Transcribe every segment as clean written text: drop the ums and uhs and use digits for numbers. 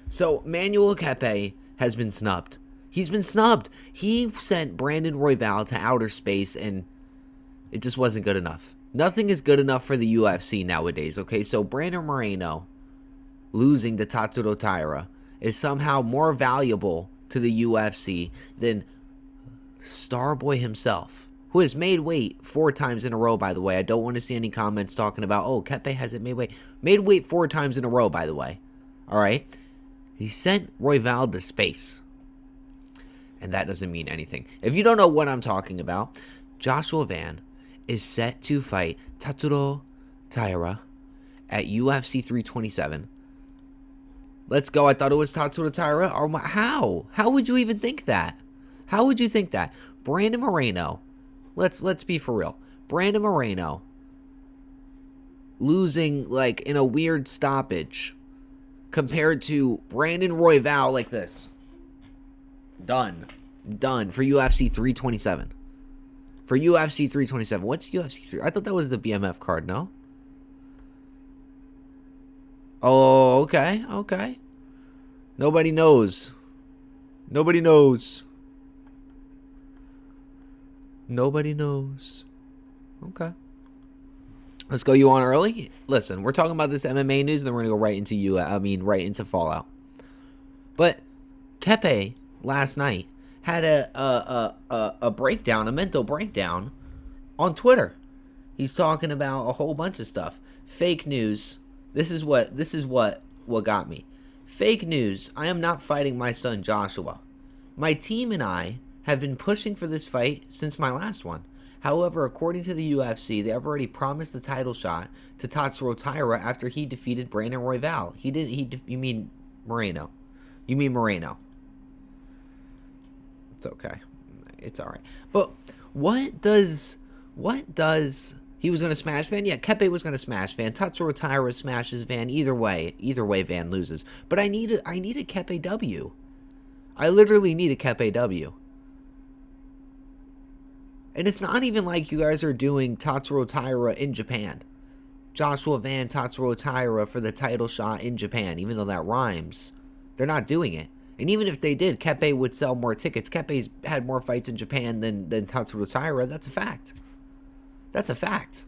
So, Manel Kape has been snubbed. He's been snubbed. He sent Brandon Royval to outer space, and it just wasn't good enough. Nothing is good enough for the UFC nowadays, okay? So, Brandon Moreno losing to Tatsuro Taira is somehow more valuable to the UFC than Starboy himself, who has made weight 4 times in a row, by the way. I don't want to see any comments talking about, oh, Kape hasn't made weight. Made weight 4 times in a row, by the way. All right? He sent Royval to space. And that doesn't mean anything. If you don't know what I'm talking about, Joshua Van is set to fight Tatsuro Taira at UFC 327. Let's go. I thought it was Tatsuro Taira. How? How would you even think that? How would you think that? Brandon Moreno. Let's be for real. Brandon Moreno losing like in a weird stoppage compared to Brandon Royval like this. Done for UFC 327. For UFC 327. What's UFC 3? I thought that was the BMF card, no? Oh, okay. Nobody knows. Nobody knows. Okay. Let's go you on early. Listen, we're talking about this MMA news, and then we're gonna go right into Fallout. But Kape last night had a breakdown, a mental breakdown on Twitter. He's talking about a whole bunch of stuff. Fake news. This is what got me. Fake news. I am not fighting my son Joshua. My team and I have been pushing for this fight since my last one. However, according to the UFC, they have already promised the title shot to Tatsuro Taira after he defeated Brandon Royval. You mean Moreno. It's okay. It's all right. But what does he was going to smash Van? Yeah, Kape was going to smash Van. Tatsuro Taira smashes Van. Either way, Van loses. But I need a Kape W. I literally need a Kape W. And it's not even like you guys are doing Tatsuro Taira in Japan. Joshua Van, Tatsuro Taira for the title shot in Japan, even though that rhymes. They're not doing it. And even if they did, Kape would sell more tickets. Kape's had more fights in Japan than Tatsuro Taira. That's a fact. That's a fact.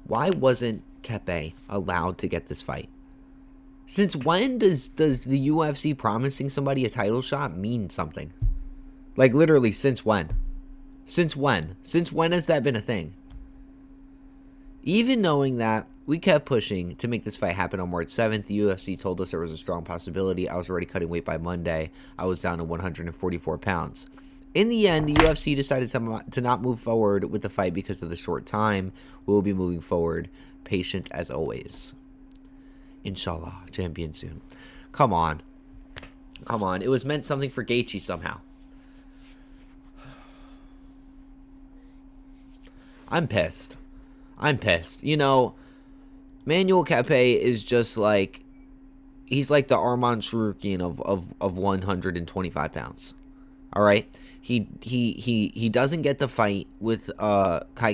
Why wasn't Kape allowed to get this fight? Since when does the UFC promising somebody a title shot mean something? Like, literally, since when? Since when? Since when has that been a thing? Even knowing that, we kept pushing to make this fight happen on March 7th. The UFC told us there was a strong possibility. I was already cutting weight by Monday. I was down to 144 pounds. In the end, the UFC decided to not move forward with the fight because of the short time. We will be moving forward. Patient as always. Inshallah. Champion soon. Come on. It was meant something for Gaethje somehow. I'm pissed. You know, Manel Kape is just like, he's like the Arman Sharukian of 125 pounds. All right? He doesn't get the fight with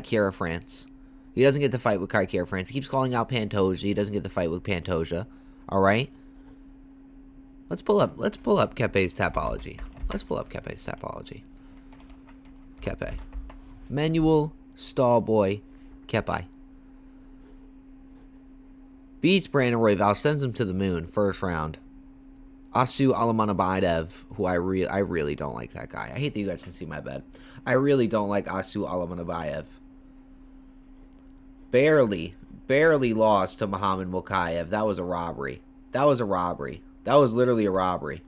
Kara France. He doesn't get the fight with Kara France. He keeps calling out Pantoja. He doesn't get the fight with Pantoja. All right? Let's pull up Kape's Tapology. Kape. Manel Starboy Kape. Beats Brandon Royval, sends him to the moon, first round. Asu Alamanabayev, who I really don't like that guy. I hate that you guys can see my bed. I really don't like Asu Alamanabayev. Barely lost to Muhammad Mokaev. That was a robbery. That was literally a robbery.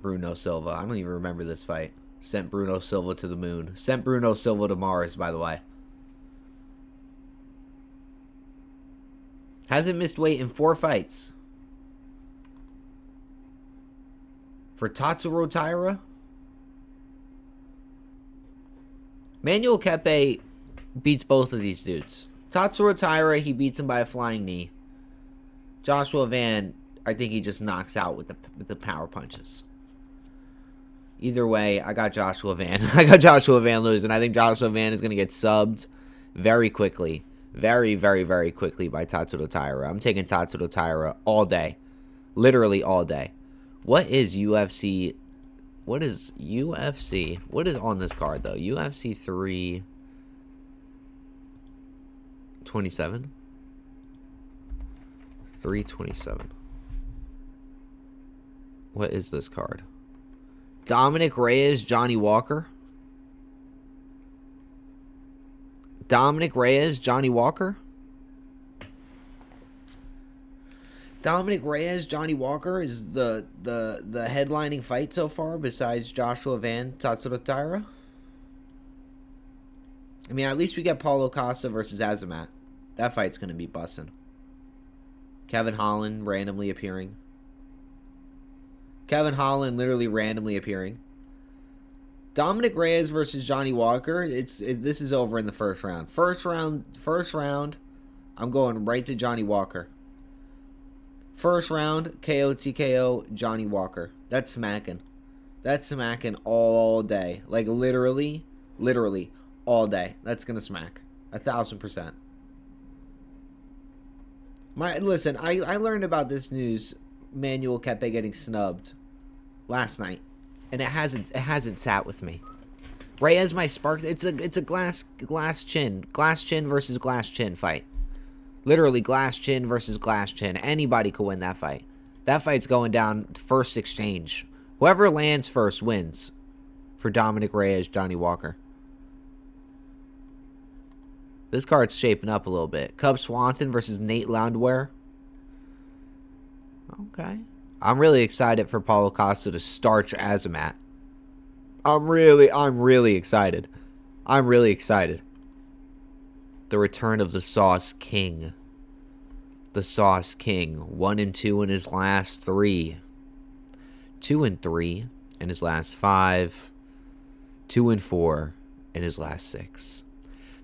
Bruno Silva. I don't even remember this fight. Sent Bruno Silva to the moon. Sent Bruno Silva to Mars, by the way. Hasn't missed weight in 4 fights. For Tatsuro Taira, Manel Kape beats both of these dudes. Tatsuro Taira, he beats him by a flying knee. Joshua Van, I think he just knocks out with the power punches. Either way, I got Joshua Van. I got Joshua Van losing. I think Joshua Van is going to get subbed very quickly. very, very, very quickly by Tatsuro Taira. I'm taking Tatsuro Taira all day. Literally all day. What is UFC? What is UFC? What is on this card, though? UFC 327? 327. What is this card? Dominic Reyes, Johnny Walker. Dominic Reyes, Johnny Walker. Dominic Reyes, Johnny Walker is the headlining fight so far besides Joshua Van Tatsuro Taira. I mean, at least we get Paulo Costa versus Azamat. That fight's going to be bussin'. Kevin Holland randomly appearing. Kevin Holland literally randomly appearing. Dominic Reyes versus Johnny Walker. This is over in the first round. First round. I'm going right to Johnny Walker. First round, KO TKO, Johnny Walker. That's smacking. That's smacking all day. Like literally all day. That's gonna smack 1,000%. Listen, I learned about this news, Manel Kape getting snubbed last night, and it hasn't sat with me. Reyes my spark. It's a glass chin versus glass chin fight. Literally glass chin versus glass chin. Anybody could win that fight. That fight's going down first exchange. Whoever lands first wins for Dominic Reyes, Johnny Walker. This card's shaping up a little bit. Cub Swanson versus Nate Loudware. Okay. I'm really excited for Paulo Costa to starch Azamat. I'm really excited. I'm really excited. The return of the Sauce King. The Sauce King. 1-2 in his last 3. 2-3 in his last 5. 2-4 in his last 6.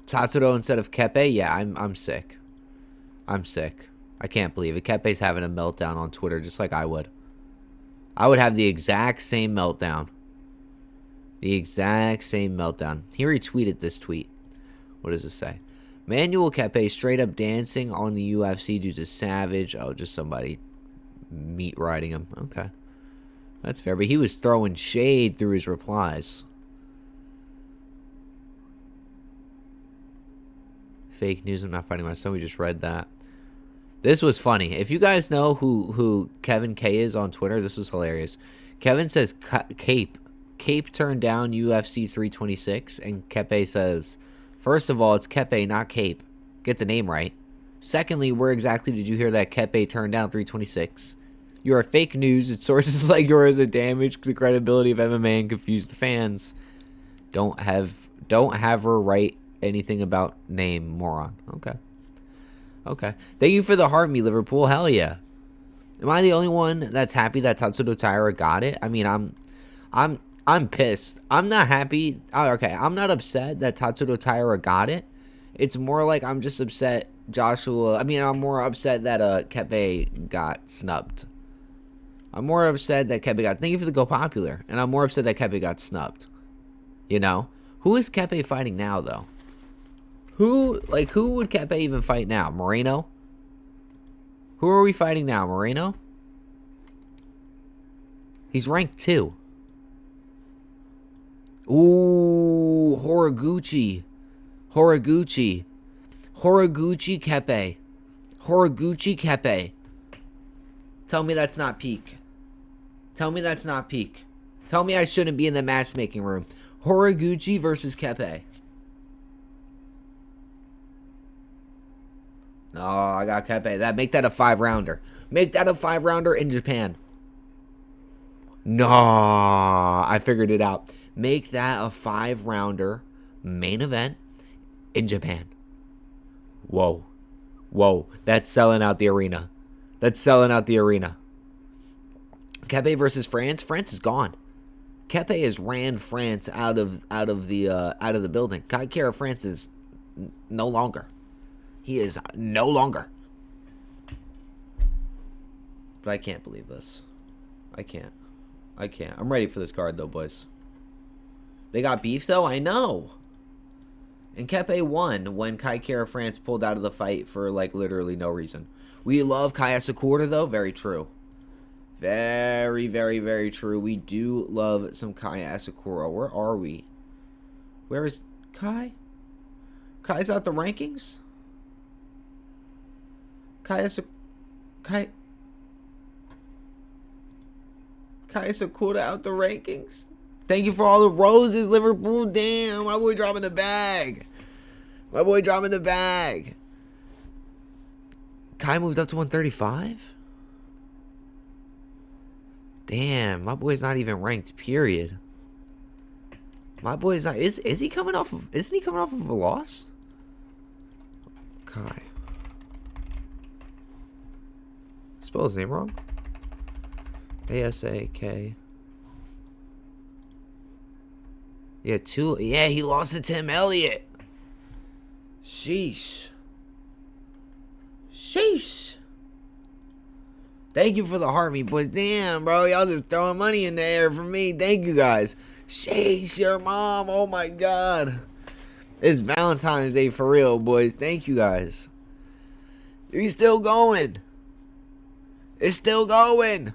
Tatsuro instead of Kape? Yeah, I'm sick. I'm sick. I can't believe it. Kepe's having a meltdown on Twitter just like I would. I would have the exact same meltdown. The exact same meltdown. He retweeted this tweet. What does it say? Manel Kape straight up dancing on the UFC due to Savage. Oh, just somebody meat riding him. Okay. That's fair. But he was throwing shade through his replies. Fake news. I'm not fighting my son. We just read that. This was funny. If you guys know who Kevin K is on Twitter, this was hilarious. Kevin says Kape. Kape turned down UFC 326, and Kape says, first of all, it's Kape, not Kape. Get the name right. Secondly, where exactly did you hear that Kape turned down 326? You are fake news. It's sources like yours that damage the credibility of MMA and confuse the fans. Don't have her write anything about name, moron. Okay. Okay. Thank you for the heart, me Liverpool. Hell yeah. Am I the only one that's happy that Tatsuro Taira got it? I mean, I'm pissed. I'm not happy. Okay, I'm not upset that Tatsuro Taira got it. It's more like I'm just upset I'm more upset that Kape got snubbed. I'm more upset that Kape got... Thank you for the Go Popular. And I'm more upset that Kape got snubbed. You know? Who is Kape fighting now, though? Who would Kape even fight now? Moreno? Who are we fighting now? Moreno? He's ranked 2. Ooh, Horiguchi Kape. Horiguchi Kape. Tell me that's not peak. Tell me that's not peak. Tell me I shouldn't be in the matchmaking room. Horiguchi versus Kape. No, I got Kape. Make that a 5-rounder. Make that a 5-rounder in Japan. No, I figured it out. Make that a 5-rounder main event in Japan. Whoa. Whoa. That's selling out the arena. That's selling out the arena. Kape versus France. France is gone. Kape has ran France out of the building. Kai Kara France is no longer. He is no longer. But I can't believe this. I can't. I'm ready for this card though, boys. They got beef though? I know. And Kape won when Kai Kara France pulled out of the fight for, like, literally no reason. We love Kai Asakura, though. Very true. Very, very, very true. We do love some Kai Asakura. Where are we? Where is Kai? Kai's out the rankings? Kai Asakura out the rankings? Thank you for all the roses, Liverpool. Damn, my boy dropping the bag. My boy dropping the bag. Kai moves up to 135? Damn, my boy's not even ranked, period. My boy's not. Is he coming off of, isn't he coming off of a loss? Kai. Spell his name wrong. A-S-A-K. Yeah, he lost to Tim Elliott. Sheesh. Sheesh. Thank you for the heart, me boys. Damn, bro. Y'all just throwing money in the air for me. Thank you, guys. Sheesh, your mom. Oh, my God. It's Valentine's Day for real, boys. Thank you, guys. He's still going. It's still going.